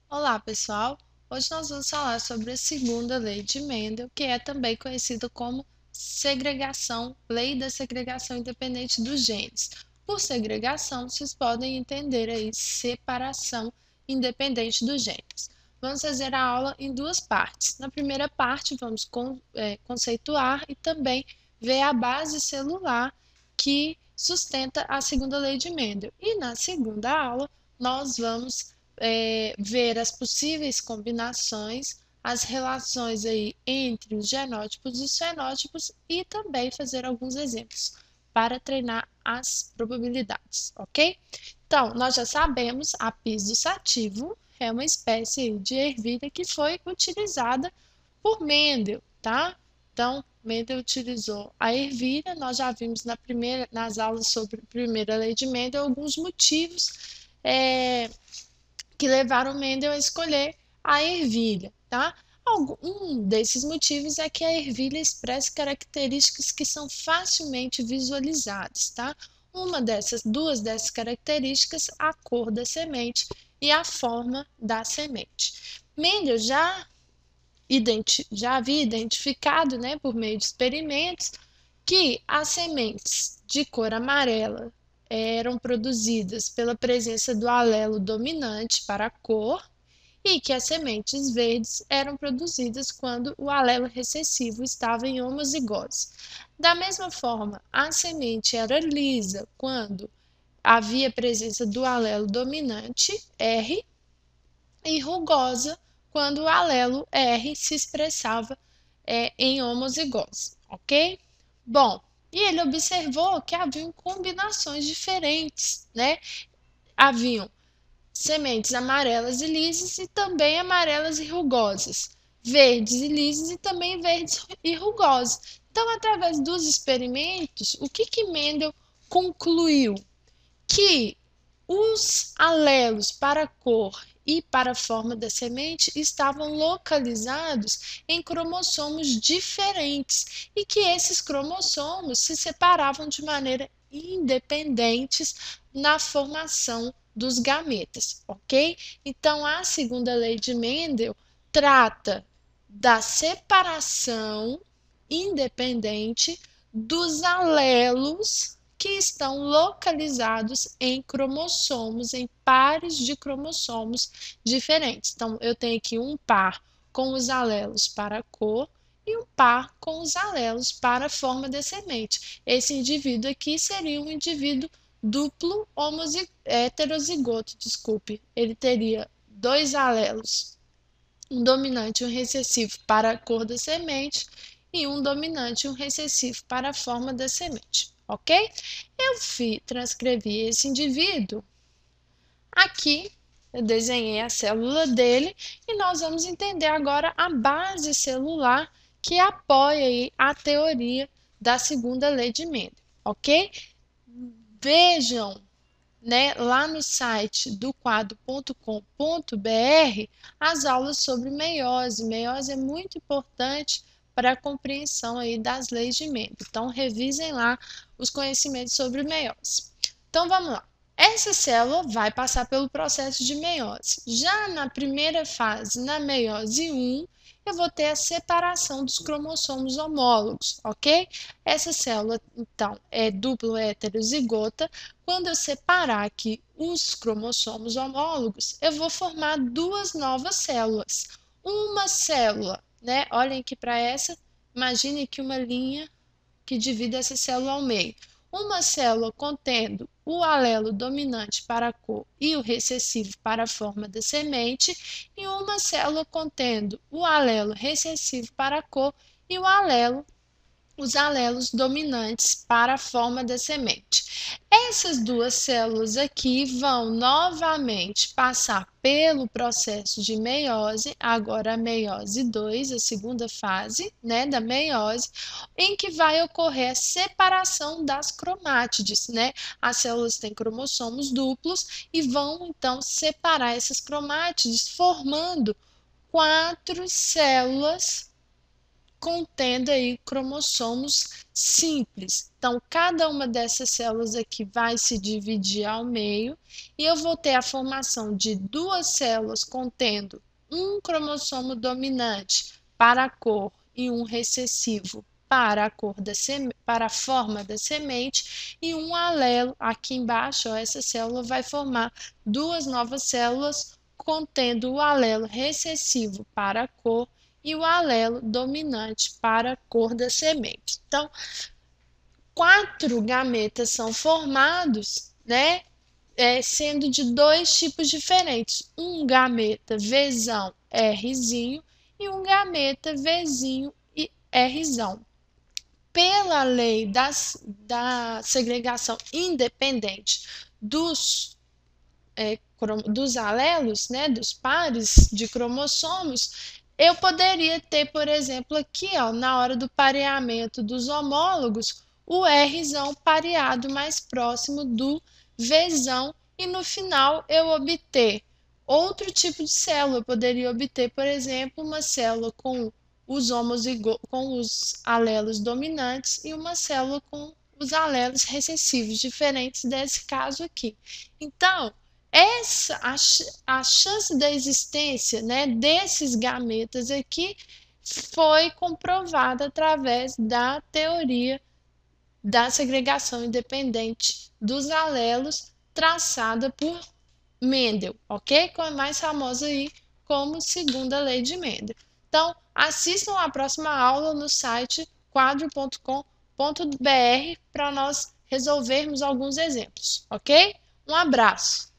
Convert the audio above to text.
Olá, pessoal! Hoje nós vamos falar sobre a segunda lei de Mendel, que é também conhecida como lei da segregação independente dos genes. Por segregação, vocês podem entender aí separação independente dos genes. Vamos fazer a aula em duas partes. Na primeira parte, vamos conceituar e também ver a base celular que sustenta a segunda lei de Mendel. E na segunda aula, nós vamos ver as possíveis combinações, as relações aí entre os genótipos e os fenótipos e também fazer alguns exemplos para treinar as probabilidades, ok? Então, nós já sabemos, a Pis sativa é uma espécie de ervilha que foi utilizada por Mendel, tá? Então, Mendel utilizou a ervilha, nós já vimos nas aulas sobre a primeira lei de Mendel alguns motivos que levaram Mendel a escolher a ervilha, tá? Um desses motivos é que a ervilha expressa características que são facilmente visualizadas, tá? Duas dessas características, a cor da semente e a forma da semente. Mendel já havia identificado, né, por meio de experimentos, que as sementes de cor amarela eram produzidas pela presença do alelo dominante para a cor e que as sementes verdes eram produzidas quando o alelo recessivo estava em homozigose. Da mesma forma, a semente era lisa quando havia presença do alelo dominante R e rugosa quando o alelo R se expressava em homozigose, ok? Bom, e ele observou que haviam combinações diferentes, né? Haviam sementes amarelas e lisas e também amarelas e rugosas, verdes e lisas e também verdes e rugosas. Então, através dos experimentos, o que Mendel concluiu? Que os alelos para a cor e para a forma da semente estavam localizados em cromossomos diferentes e que esses cromossomos se separavam de maneira independentes na formação dos gametas, ok? Então, a segunda lei de Mendel trata da separação independente dos alelos que estão localizados em cromossomos, em pares de cromossomos diferentes. Então, eu tenho aqui um par com os alelos para a cor e um par com os alelos para a forma da semente. Esse indivíduo aqui seria um indivíduo duplo heterozigoto, desculpe. Ele teria dois alelos, um dominante e um recessivo para a cor da semente e um dominante e um recessivo para a forma da semente, ok? Transcrevi esse indivíduo aqui, eu desenhei a célula dele e nós vamos entender agora a base celular que apoia aí a teoria da segunda lei de Mendel, ok? Vejam, né, lá no site do quadro.com.br as aulas sobre meiose. Meiose é muito importante para a compreensão aí das leis de Mendel. Então, revisem lá os conhecimentos sobre meiose. Então, vamos lá. Essa célula vai passar pelo processo de meiose. Já na primeira fase, na meiose 1, eu vou ter a separação dos cromossomos homólogos, ok? Essa célula, então, é duplo heterozigota. Quando eu separar aqui os cromossomos homólogos, eu vou formar duas novas células. Uma célula, né? Olhem aqui para essa, imagine aqui uma linha que divide essa célula ao meio. Uma célula contendo o alelo dominante para a cor e o recessivo para a forma da semente, e uma célula contendo o alelo recessivo para a cor e os alelos dominantes para a forma da semente. Essas duas células aqui vão novamente passar pelo processo de meiose, agora a meiose 2, a segunda fase, né, da meiose, em que vai ocorrer a separação das cromátides, né? As células têm cromossomos duplos e vão então separar essas cromátides, formando quatro células contendo aí cromossomos simples. Então, cada uma dessas células aqui vai se dividir ao meio e eu vou ter a formação de duas células contendo um cromossomo dominante para a cor e um recessivo para a cor para a forma da semente e um alelo aqui embaixo, ó, essa célula vai formar duas novas células contendo o alelo recessivo para a cor e o alelo dominante para a cor da semente. Então, 4 gametas são formados, né? Sendo de dois tipos diferentes, um gameta Vzão Rzinho e um gameta Vzinho e Rzão. Pela lei da segregação independente dos alelos, né, dos pares de cromossomos, eu poderia ter, por exemplo, aqui, ó, na hora do pareamento dos homólogos, o Rzão pareado mais próximo do Vzão e no final eu obter outro tipo de célula. Eu poderia obter, por exemplo, uma célula com com os alelos dominantes e uma célula com os alelos recessivos, diferentes desse caso aqui. Então, a chance da existência, né, desses gametas aqui foi comprovada através da teoria da segregação independente dos alelos traçada por Mendel, ok? Que é mais famosa aí como segunda lei de Mendel. Então, assistam a próxima aula no site quadro.com.br para nós resolvermos alguns exemplos, ok? Um abraço!